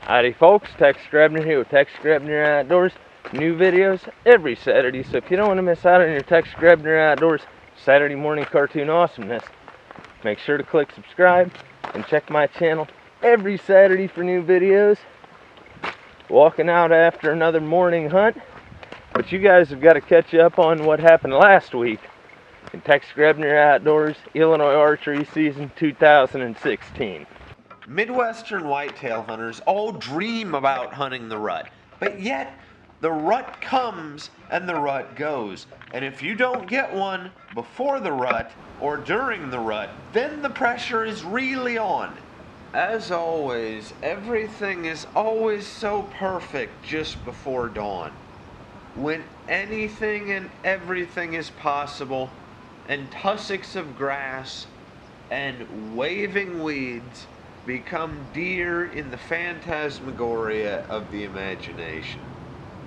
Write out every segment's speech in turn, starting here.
Howdy folks, Grebner here with Grebner Outdoors. New videos every Saturday, so if you don't want to miss out on your Grebner Outdoors Saturday morning cartoon awesomeness, make sure to click subscribe and check my channel every Saturday for new videos. Walking out after another morning hunt, but you guys have got to catch up on what happened last week in Grebner Outdoors Illinois Archery Season 2016. Midwestern whitetail hunters all dream about hunting the rut, but yet the rut comes and the rut goes. And if you don't get one before the rut or during the rut, then the pressure is really on. As always, everything is always so perfect just before dawn, when anything and everything is possible, and tussocks of grass and waving weeds become deer in the phantasmagoria of the imagination.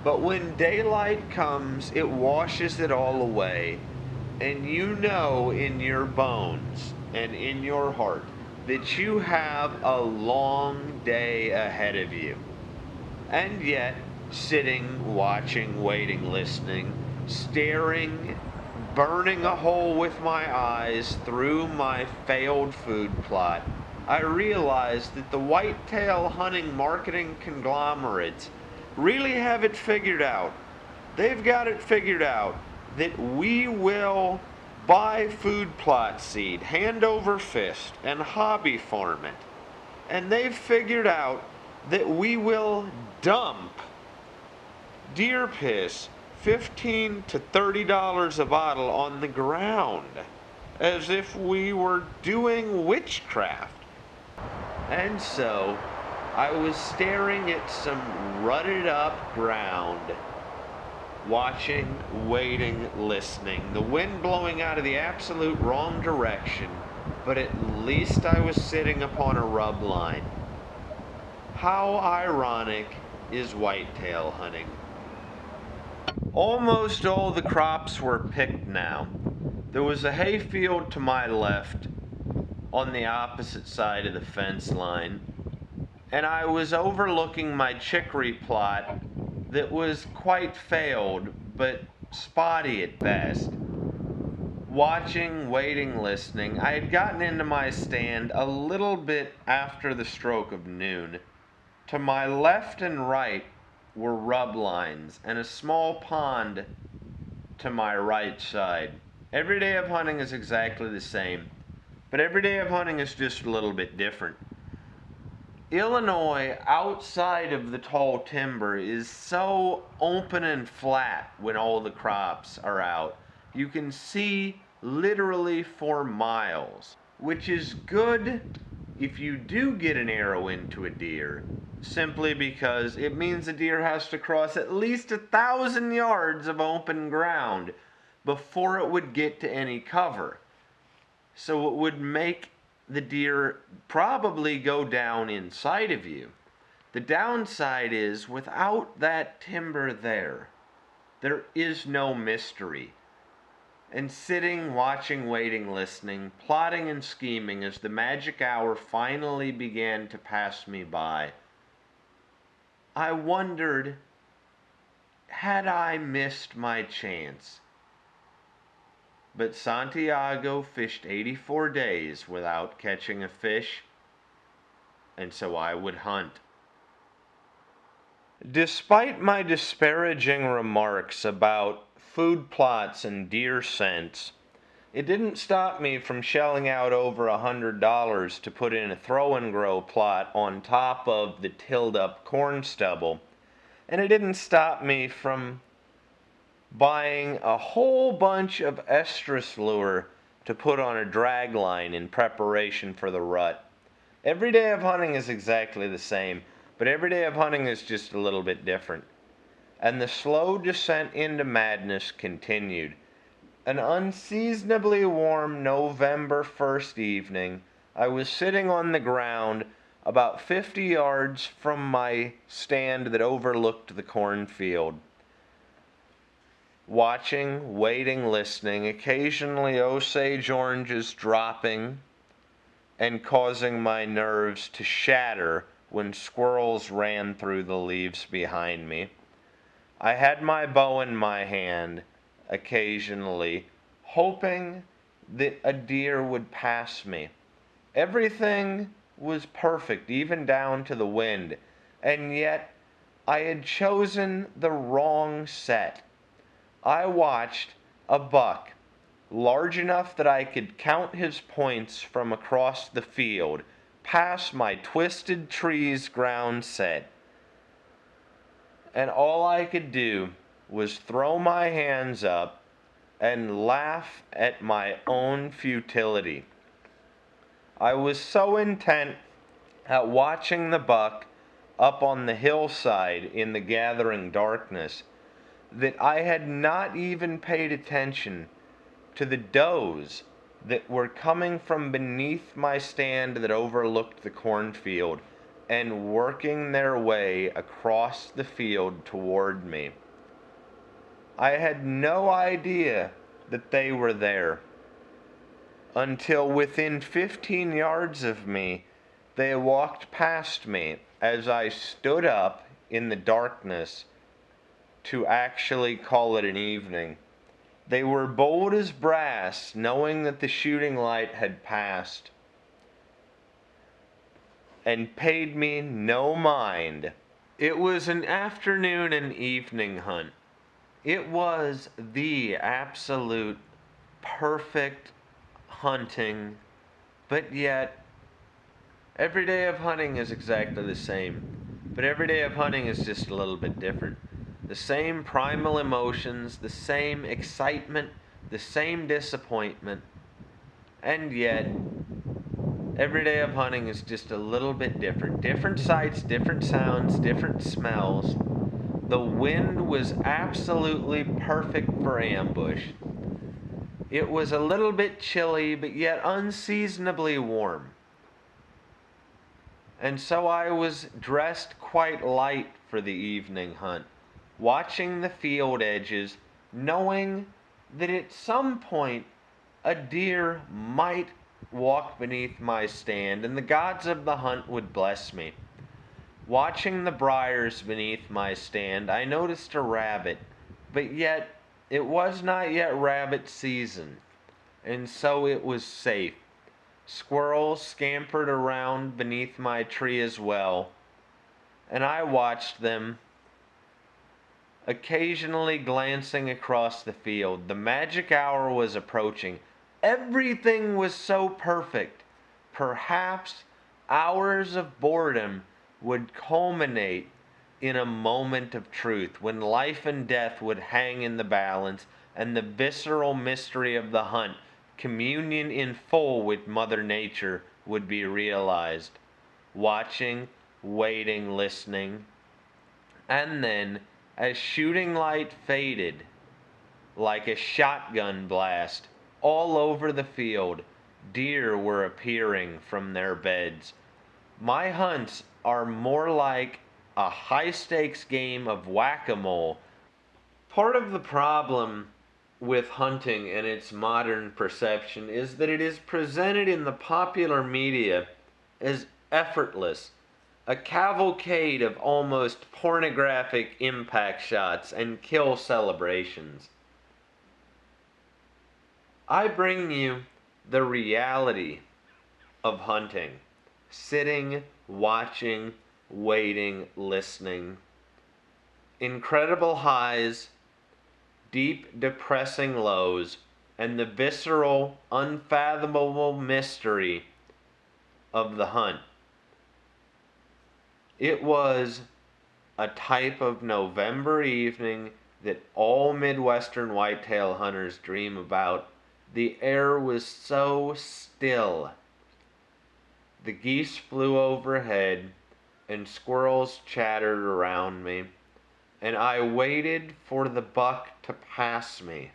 But when daylight comes, it washes it all away, and you know in your bones and in your heart that you have a long day ahead of you. And yet, sitting, watching, waiting, listening, staring, burning a hole with my eyes through my failed food plot, I realized that the whitetail hunting marketing conglomerates really have it figured out. They've got it figured out that we will buy food plot seed, hand over fist, and hobby farm it. And they've figured out that we will dump deer piss $15 to $30 a bottle on the ground, as if we were doing witchcraft. And so, I was staring at some rutted up ground, watching, waiting, listening, the wind blowing out of the absolute wrong direction, but at least I was sitting upon a rub line. How ironic is whitetail hunting? Almost all the crops were picked now. There was a hayfield to my left, on the opposite side of the fence line, and I was overlooking my chicory plot that was quite failed, but spotty at best. Watching, waiting, listening, I had gotten into my stand a little bit after the stroke of noon. To my left and right were rub lines and a small pond to my right side. Every day of hunting is exactly the same, but every day of hunting is just a little bit different. Illinois, outside of the tall timber, is so open and flat when all the crops are out. You can see literally for miles, which is good if you do get an arrow into a deer, simply because it means the deer has to cross at least 1,000 yards of open ground before it would get to any cover. So it would make the deer probably go down inside of you. The downside is, without that timber there is no mystery. And sitting, watching, waiting, listening, plotting and scheming as the magic hour finally began to pass me by, I wondered, had I missed my chance? But Santiago fished 84 days without catching a fish, and so I would hunt. Despite my disparaging remarks about food plots and deer scents, it didn't stop me from shelling out over $100 to put in a throw and grow plot on top of the tilled up corn stubble, and it didn't stop me from buying a whole bunch of estrus lure to put on a drag line in preparation for the rut. Every day of hunting is exactly the same, but every day of hunting is just a little bit different. And the slow descent into madness continued. An unseasonably warm November 1st evening, I was sitting on the ground about 50 yards from my stand that overlooked the cornfield, watching, waiting, listening, occasionally Osage oranges dropping and causing my nerves to shatter when squirrels ran through the leaves behind me. I had my bow in my hand, occasionally, hoping that a deer would pass me. Everything was perfect, even down to the wind, and yet I had chosen the wrong set. I watched a buck, large enough that I could count his points from across the field, pass my twisted trees ground set. And all I could do was throw my hands up and laugh at my own futility. I was so intent at watching the buck up on the hillside in the gathering darkness that I had not even paid attention to the does that were coming from beneath my stand that overlooked the cornfield and working their way across the field toward me. I had no idea that they were there until within 15 yards of me they walked past me as I stood up in the darkness to actually call it an evening. They were bold as brass, knowing that the shooting light had passed, and paid me no mind. It was an afternoon and evening hunt. It was the absolute perfect hunting, but yet every day of hunting is exactly the same. But every day of hunting is just a little bit different. The same primal emotions, the same excitement, the same disappointment, and yet every day of hunting is just a little bit different. Different sights, different sounds, different smells. The wind was absolutely perfect for ambush. It was a little bit chilly, but yet unseasonably warm. And so I was dressed quite light for the evening hunt, watching the field edges, knowing that at some point a deer might walk beneath my stand and the gods of the hunt would bless me. Watching the briars beneath my stand, I noticed a rabbit, but yet it was not yet rabbit season, and so it was safe. Squirrels scampered around beneath my tree as well, and I watched them, occasionally glancing across the field. The magic hour was approaching. Everything was so perfect. Perhaps hours of boredom would culminate in a moment of truth, when life and death would hang in the balance, and the visceral mystery of the hunt, communion in full with Mother Nature, would be realized. Watching, waiting, listening, and then, as shooting light faded, like a shotgun blast, all over the field, deer were appearing from their beds. My hunts are more like a high-stakes game of whack-a-mole. Part of the problem with hunting and its modern perception is that it is presented in the popular media as effortless, a cavalcade of almost pornographic impact shots and kill celebrations. I bring you the reality of hunting. Sitting, watching, waiting, listening. Incredible highs, deep, depressing lows, and the visceral, unfathomable mystery of the hunt. It was a type of November evening that all Midwestern whitetail hunters dream about. The air was so still. The geese flew overhead, and squirrels chattered around me, and I waited for the buck to pass me,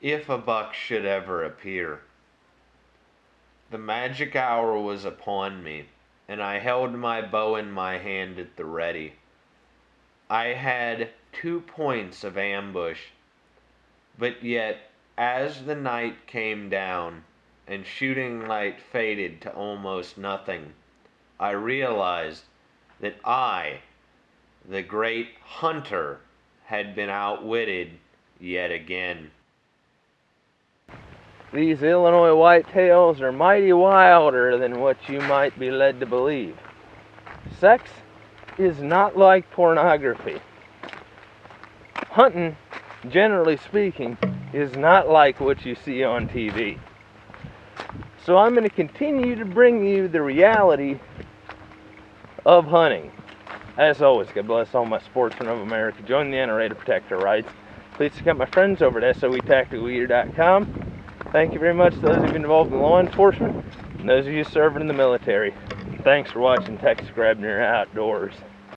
if a buck should ever appear. The magic hour was upon me, and I held my bow in my hand at the ready. I had 2 points of ambush, but yet, as the night came down and shooting light faded to almost nothing, I realized that I, the great hunter, had been outwitted yet again. These Illinois whitetails are mighty wilder than what you might be led to believe. Sex is not like pornography. Hunting, generally speaking, is not like what you see on TV. So I'm going to continue to bring you the reality of hunting. As always, God bless all my sportsmen of America. Join the NRA to protect our rights. Please check out my friends over at SOETacticalGear.com. Thank you very much to those who've been involved in law enforcement and those of you serving in the military. Thanks for watching Texas Grebner Outdoors.